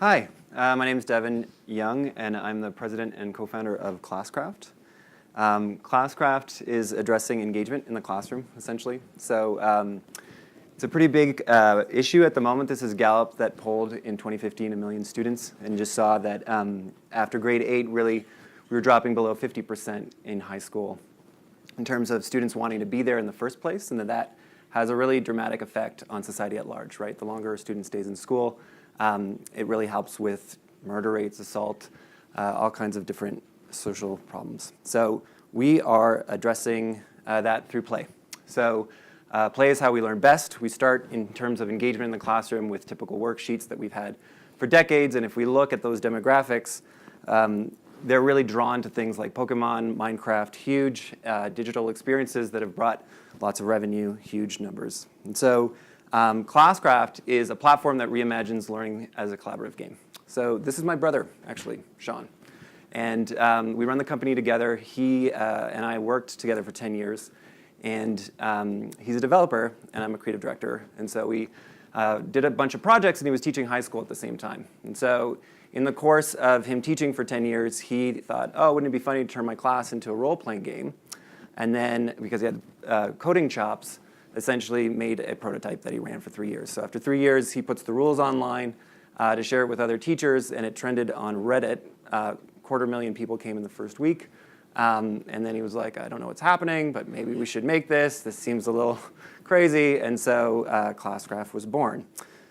Hi, my name is Devin Young, and I'm the president and co-founder of Classcraft. Classcraft is addressing engagement in the classroom, essentially. So it's a pretty big issue at the moment. This is Gallup that polled in 2015 a million students, and just saw that after grade 8, really, we were dropping below 50% in high school in terms of students wanting to be there in the first place, and that has a really dramatic effect on society at large, right? The longer a student stays in school, it really helps with murder rates, assault, all kinds of different social problems. So we are addressing that through play. So play is how we learn best. We start in terms of engagement in the classroom with typical worksheets that we've had for decades, and if we look at those demographics, they're really drawn to things like Pokemon, Minecraft, huge digital experiences that have brought lots of revenue, huge numbers. And so Classcraft is a platform that reimagines learning as a collaborative game. So this is my brother, actually, Sean. And we run the company together. He and I worked together for 10 years. And he's a developer, and I'm a creative director. And so we did a bunch of projects, and he was teaching high school at the same time. And so in the course of him teaching for 10 years, he thought, oh, wouldn't it be funny to turn my class into a role-playing game? And then, because he had coding chops, essentially made a prototype that he ran for 3 years. So after 3 years, he puts the rules online to share it with other teachers, and it trended on Reddit. 250,000 people came in the first week. And then he was like, I don't know what's happening, but maybe we should make this. This seems a little crazy. And so Classcraft was born.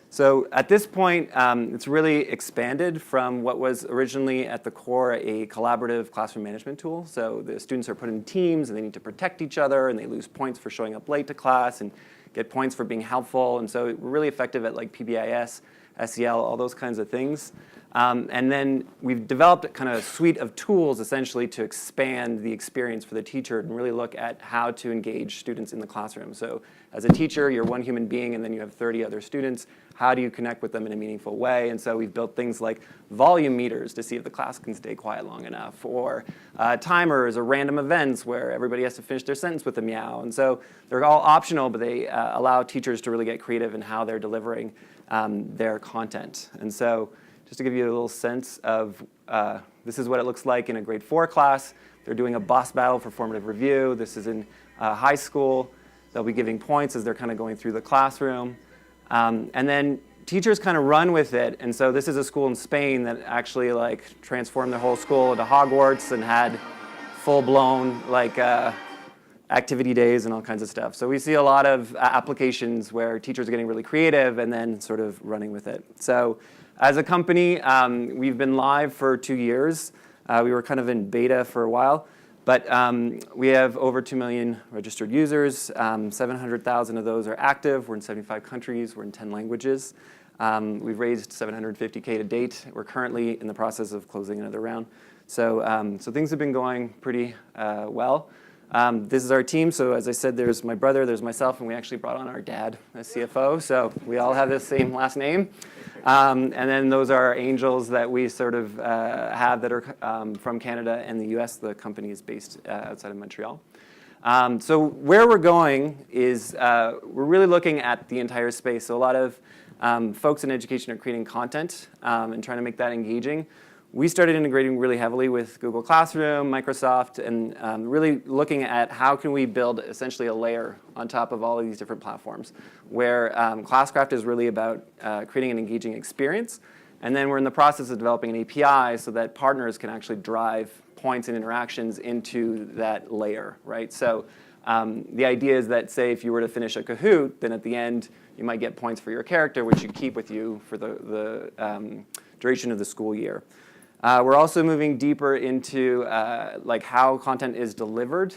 So at this point, it's really expanded from what was originally at the core a collaborative classroom management tool. So the students are put in teams, and they need to protect each other, and they lose points for showing up late to class and get points for being helpful. And so we're really effective at like PBIS, SEL, all those kinds of things. And then we've developed kind of a suite of tools essentially to expand the experience for the teacher and really look at how to engage students in the classroom. So as a teacher, you're one human being, and then you have 30 other students. How do you connect with them in a meaningful way? And so we've built things like volume meters to see if the class can stay quiet long enough, or timers or random events where everybody has to finish their sentence with a meow. And so they're all optional, but they allow teachers to really get creative in how they're delivering their content. And so just to give you a little sense of, this is what it looks like in a grade 4 class. They're doing a boss battle for formative review. This is in high school. They'll be giving points as they're kind of going through the classroom. And then teachers kind of run with it. And so this is a school in Spain that actually like transformed their whole school into Hogwarts and had full-blown like activity days and all kinds of stuff. So we see a lot of applications where teachers are getting really creative and then sort of running with it. So as a company, we've been live for 2 years. We were kind of in beta for a while, but we have over 2 million registered users. 700,000 of those are active. We're in 75 countries. We're in 10 languages. We've raised $750K to date. We're currently in the process of closing another round. So, so things have been going pretty well. This is our team. So as I said, there's my brother, there's myself, and we actually brought on our dad as CFO. So we all have the same last name. And then those are our angels that we sort of have that are from Canada and the US. The company is based outside of Montreal. So where we're going is we're really looking at the entire space. So a lot of folks in education are creating content and trying to make that engaging. We started integrating really heavily with Google Classroom, Microsoft, and really looking at how can we build essentially a layer on top of all of these different platforms, where Classcraft is really about creating an engaging experience. And then we're in the process of developing an API so that partners can actually drive points and interactions into that layer, right? So the idea is that, say, if you were to finish a Kahoot, then at the end, you might get points for your character, which you keep with you for the duration of the school year. We're also moving deeper into like how content is delivered.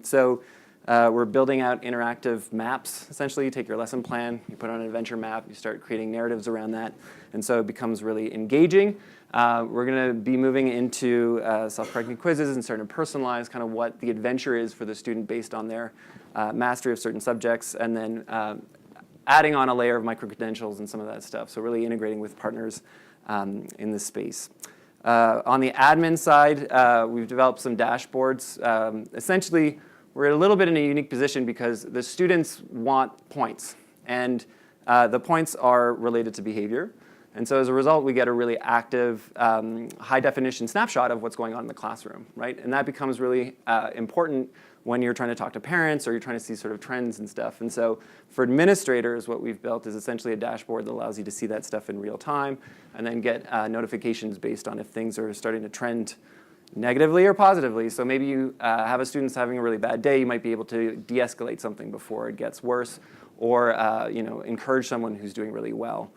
So we're building out interactive maps. Essentially, you take your lesson plan, you put on an adventure map, you start creating narratives around that, and so it becomes really engaging. We're going to be moving into self-correcting quizzes and starting to personalize kind of what the adventure is for the student based on their mastery of certain subjects, and then adding on a layer of micro-credentials and some of that stuff. So really integrating with partners in this space. On the admin side, we've developed some dashboards. Essentially, we're a little bit in a unique position because the students want points. And the points are related to behavior. And so as a result, we get a really active, high-definition snapshot of what's going on in the classroom, right? And that becomes really important when you're trying to talk to parents or you're trying to see sort of trends and stuff. And so for administrators, what we've built is essentially a dashboard that allows you to see that stuff in real time and then get notifications based on if things are starting to trend negatively or positively. So maybe you have a student having a really bad day, you might be able to de-escalate something before it gets worse, or encourage someone who's doing really well.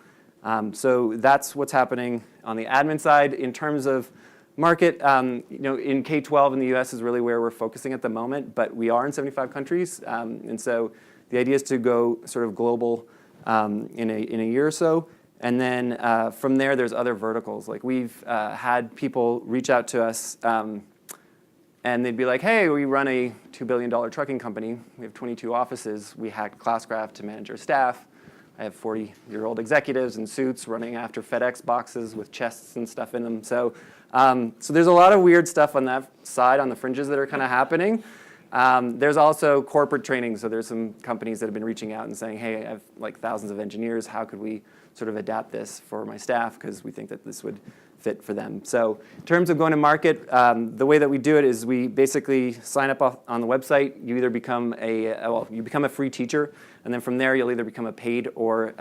So that's what's happening on the admin side. In terms of market, in K-12 in the US is really where we're focusing at the moment, but we are in 75 countries. And so the idea is to go sort of global in a year or so. And then from there, there's other verticals. Like we've had people reach out to us and they'd be like, hey, we run a $2 billion trucking company. We have 22 offices. We hacked Classcraft to manage our staff. I have 40-year-old executives in suits running after FedEx boxes with chests and stuff in them. So there's a lot of weird stuff on that side, on the fringes that are kind of happening. There's also corporate training. So there's some companies that have been reaching out and saying, hey, I have like thousands of engineers. How could we sort of adapt this for my staff? Because we think that this would fit for them. So in terms of going to market, the way that we do it is we basically sign up on the website. You either become a free teacher, and then from there you'll either become a paid or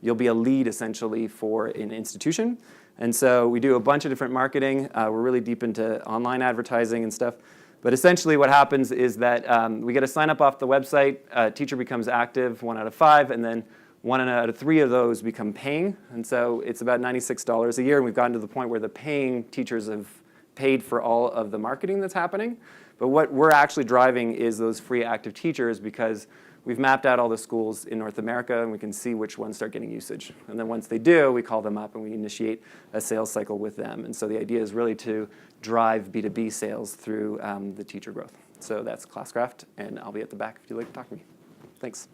you'll be a lead essentially for an institution. And so we do a bunch of different marketing. We're really deep into online advertising and stuff. But essentially what happens is that we get a sign up off the website, a teacher becomes active 1 out of 5, and then 1 out of 3 of those become paying. And so it's about $96 a year, and we've gotten to the point where the paying teachers have paid for all of the marketing that's happening. But what we're actually driving is those free active teachers, because we've mapped out all the schools in North America, and we can see which ones start getting usage. And then once they do, we call them up and we initiate a sales cycle with them. And so the idea is really to drive B2B sales through the teacher growth. So that's Classcraft, and I'll be at the back if you'd like to talk to me. Thanks.